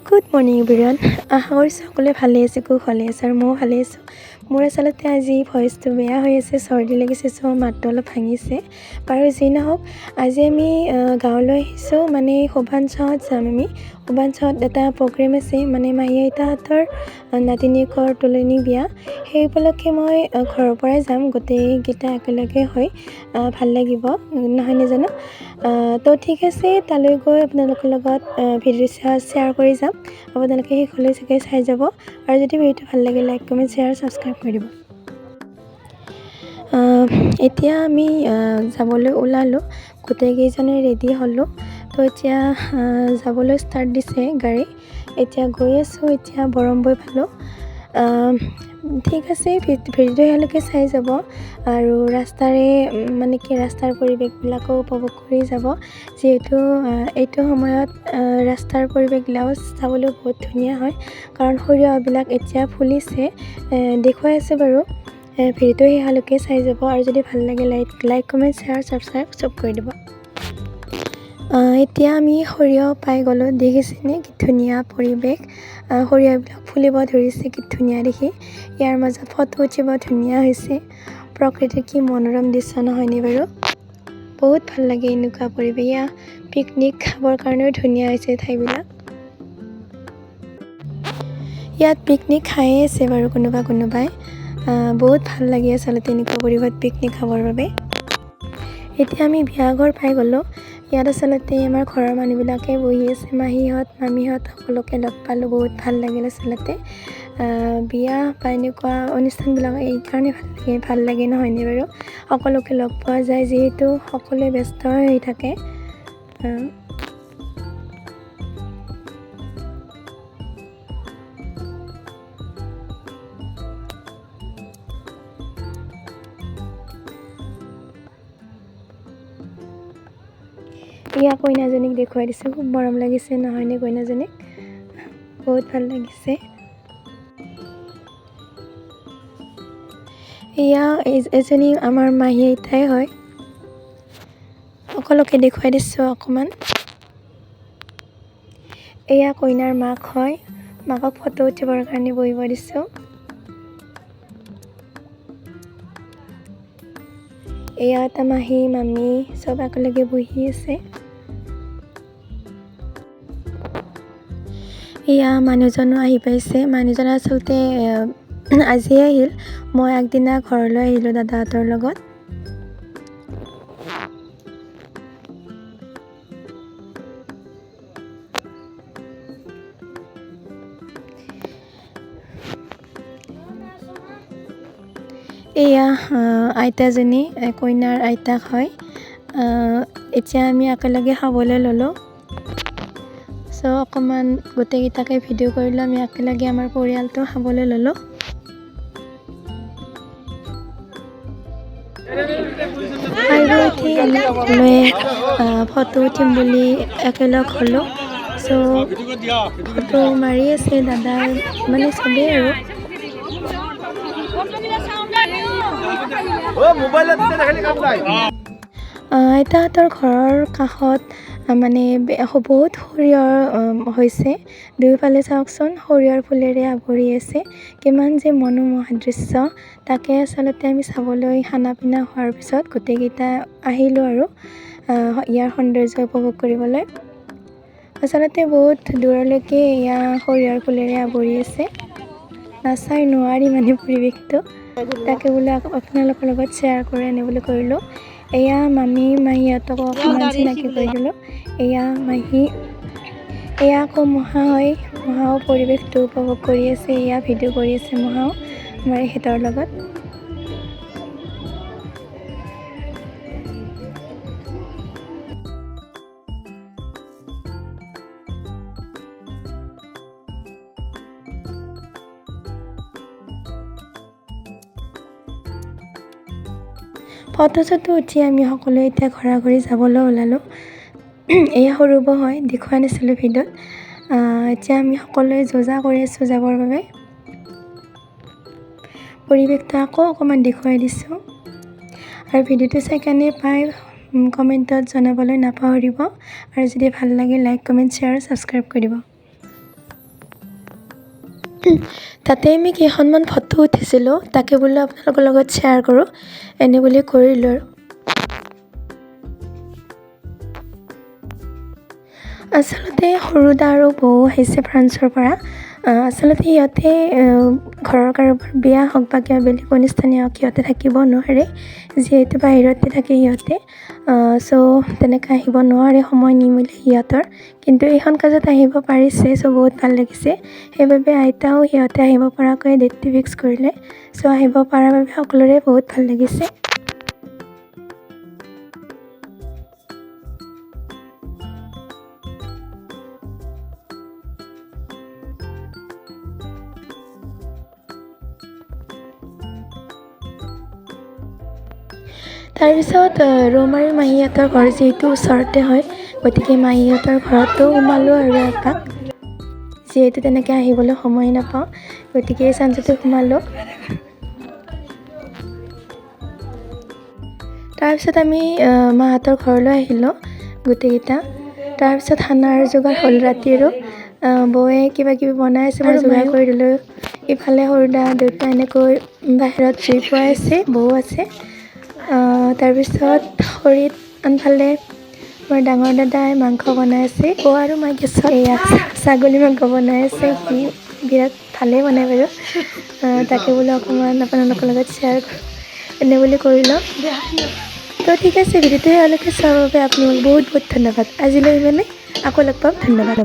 Good morning everyone. আশা কৰিছোঁ সকলোৱে ভালে আছে, কুশলে আছে আৰু ময়ো ভালে আছোঁ। মোৰ আচলতে আজি ভইচটো বেয়া হৈ আছে, চৰ্দি লাগিছে, চ' মাতটো অলপ ভাঙিছে। বাৰু যি নহওক, আজি আমি গাঁৱলৈ আহিছোঁ, মানে শোভানচাহত যাম আমি। শোভানচাহত এটা প্ৰগ্ৰেম আছে, মানে মাহী আইতাহঁতৰ নাতিনীয়েকৰ তোলনি বিয়া। সেই উপলক্ষে মই ঘৰৰ পৰাই যাম, গোটেইকেইটা একেলগে হৈ ভাল লাগিব, নহয়নে জানো? তো ঠিক আছে, তালৈ গৈ আপোনালোকৰ লগত ভিডিঅ' শ্বেয়াৰ কৰি যাম। আপোনালোকে শেষলৈ চাগে চাই যাব, আৰু যদি ভিডিঅ'টো ভাল লাগে লাইক কমেণ্ট শ্বেয়াৰ ছাবস্ক্ৰাইব কৰি দিব। এতিয়া আমি যাবলৈ ওলালোঁ, গোটেইকেইজনে ৰেডি হ'লোঁ। তো এতিয়া যাবলৈ ষ্টাৰ্ট দিছে গাড়ী। এতিয়া গৈ আছোঁ, এতিয়া বৰমবৈ পালোঁ। ঠিক আছে, ভিডিঅ'টো সেয়ালৈকে চাই যাব, আৰু ৰাস্তাৰে মানে কি ৰাস্তাৰ পৰিৱেশবিলাকো উপভোগ কৰি যাব, যিহেতু এইটো সময়ত ৰাস্তাৰ পৰিৱেশবিলাকো চাবলৈ বহুত ধুনীয়া হয়, কাৰণ সৰিয়হবিলাক এতিয়া ফুলিছে। দেখুৱাই আছে বাৰু, ভিডিঅ'টো সেয়ালৈকে চাই যাব, আৰু যদি ভাল লাগে লাইক কমেণ্ট শ্বেয়াৰ ছাবস্ক্ৰাইব চব কৰি দিব। এতিয়া আমি সৰিয়হ পাই গ'লোঁ। দেখিছেনে কি ধুনীয়া পৰিৱেশ, সৰিয়হবিলাক ফুলিব ধৰিছে, কি ধুনীয়া দেখি। ইয়াৰ মাজত ফটো উঠিব ধুনীয়া হৈছে, প্ৰকৃতিৰ কি মনোৰম দৃশ্য, নহয়নে বাৰু? বহুত ভাল লাগে এনেকুৱা পৰিৱেশ। এয়া পিকনিক খাবৰ কাৰণেও ধুনীয়া হৈছে ঠাইবিলাক। ইয়াত পিকনিক খায়ে আছে বাৰু কোনোবাই। বহুত ভাল লাগে আচলতে এনেকুৱা পৰিৱেশত পিকনিক খাবৰ বাবে। এতিয়া আমি বিয়াঘৰ পাই গ'লোঁ। ইয়াত আচলতে আমাৰ ঘৰৰ মানুহবিলাকে বহি আছে, মাহীহঁত মামীহঁত সকলোকে লগ পালোঁ, বহুত ভাল লাগিল আচলতে। বিয়া বা এনেকুৱা অনুষ্ঠানবিলাক এইকাৰণে ভাল লাগে নহয়নে বাৰু? সকলোকে লগ পোৱা যায়, যিহেতু সকলোৱে ব্যস্ত হৈ থাকে। এয়া কইনাজনীক দেখুৱাই দিছোঁ, খুব মৰম লাগিছে নহয়নে কইনাজনীক? বহুত ভাল লাগিছে। এয়া এজনী আমাৰ মাহী আইতাই হয়, সকলোকে দেখুৱাই দিছোঁ অকণমান। এয়া কইনাৰ মাক হয়, মাকক ফটো উঠিবৰ কাৰণে বহিব দিছোঁ। এয়া এটা মাহী মামী চব একেলগে বহি আছে। এয়া মানুহজনো আহি পাইছে। মানুহজন আচলতে আজিয়ে আহিল, মই আগদিনা ঘৰলৈ আহিলোঁ দাদাহঁতৰ লগত। এয়া আইতাজনী, কইনাৰ আইতাক হয়। এতিয়া আমি একেলগে খাবলৈ ল'লোঁ। চ' অকণমান গোটেইকেইটাকে ভিডিঅ' কৰিলোঁ, আমি একেলগে আমাৰ পৰিয়ালটো খাবলৈ ল'লোঁ। খাই বৈ উঠি আমি সকলোৱে ফটো উঠিম বুলি একেলগ হ'লোঁ। চ' ফটো মাৰি আছে দাদা, মানে চবেই আৰু। আইতাহঁতৰ ঘৰৰ কাষত মানে বহুত সৰিয়হ হৈছে, দুয়োফালে চাওকচোন সৰিয়হৰ ফুলেৰে আৱৰি আছে, কিমান যে মনোমোহা দৃশ্য। তাকে আচলতে আমি চাবলৈ খানা পিনা হোৱাৰ পিছত গোটেইকেইটা আহিলোঁ আৰু ইয়াৰ সৌন্দৰ্য উপভোগ কৰিবলৈ। আচলতে বহুত দূৰলৈকে এয়া সৰিয়হৰ ফুলেৰে আৱৰি আছে, নাচাই নোৱাৰি মানে পৰিৱেশটো। তাকে বোলে আপোনালোকৰ লগত শ্বেয়াৰ কৰি আনিবলৈ কৰিলোঁ। এয়া মাহীহঁতকো অকণমান চিনাকি কৰি দিলোঁ। এয়া মাহী, এয়া আকৌ মহা হয়, মহাও পৰিৱেশটো উপভোগ কৰি আছে। এয়া ভিডিঅ' কৰি আছে মহাও আমাৰ এখেতৰ লগত। ফটো চটো উঠি আমি সকলোৱে এতিয়া ঘৰা যাবলৈ ওলালোঁ। এয়া সৰু বৌ হয়, দেখুৱাই নাছিলোঁ ভিডিঅ'ত। এতিয়া আমি সকলোৱে যোজা কৰি আছোঁ যাবৰ বাবে। পৰিৱেশটো আকৌ অকণমান দেখুৱাই দিছোঁ, আৰু ভিডিঅ'টো চাই কেনে পাই কমেণ্টত জনাবলৈ নাপাহৰিব, আৰু যদি ভাল লাগে লাইক কমেণ্ট শ্বেয়াৰ ছাবস্ক্ৰাইব কৰি দিব। তাতে আমি কেইখনমান ফটো উঠিছিলোঁ, তাকে বোলো আপোনালোকৰ লগত শ্বেয়াৰ কৰোঁ, এনে বুলি কৰিলোঁ আৰু। আচলতে সৰু দা আৰু বৌ আহিছে ফ্ৰান্সৰ পৰা। আচলতে সিহঁতে ঘৰৰ কাৰোবাৰ বিয়া হওক বা কিবা বেলেগ অনুষ্ঠানেই হওক সিহঁতে থাকিব নোৱাৰে, যিহেতু বাহিৰতে থাকে সিহঁতে। তেনেকৈ আহিব নোৱাৰে, সময় নিমিলে সিহঁতৰ, কিন্তু এইখন কাজত আহিব পাৰিছে, বহুত ভাল লাগিছে। সেইবাবে আইতাও সিহঁতে আহিব পৰাকৈ ডেটটো ফিক্স কৰিলে, আহিব পৰাৰ বাবে সকলোৰে বহুত ভাল লাগিছে। তাৰপিছত ৰুম আৰু মাহীহঁতৰ ঘৰ যিহেতু ওচৰতে হয়, গতিকে মাহীহঁতৰ ঘৰতো সোমালোঁ আৰু এপাক। যিহেতু তেনেকৈ আহিবলৈ সময় নাপাওঁ, গতিকে এই চাঞ্চতে সোমালোঁ। তাৰপিছত আমি মাহঁতৰ ঘৰলৈ আহিলোঁ গোটেইকেইটা। তাৰপিছত খানাৰ যোগাৰ হ'ল ৰাতিৰো। বৌয়ে কিবা কিবি বনাই আছে, মই যোগাৰ কৰি দিলোঁ। ইফালে সৰু দা দেউতা এনেকৈ বাহিৰত জুই ফুৱাই আছে, বৌ আছে। তাৰপিছত খৰিত আনফালে মোৰ ডাঙৰ দাদাই মাংস বনাই আছে, বৌ আৰু মই গেছত এয়া ছাগলী মাংস বনাই আছে। সি বিৰাট ভালেই বনাই বাৰু, তাকে বোলো অকণমান আপোনালোকৰ লগত শ্বেয়াৰ কৰোঁ, এনে বুলি কৰিলোঁ। ঠিক আছে, ভিডিঅ'টো ইয়ালৈকে চোৱাৰ বাবে আপোনালোক বহুত বহুত ধন্যবাদ। আজিলৈ ইমানেই, আকৌ লগ পাম, ধন্যবাদ।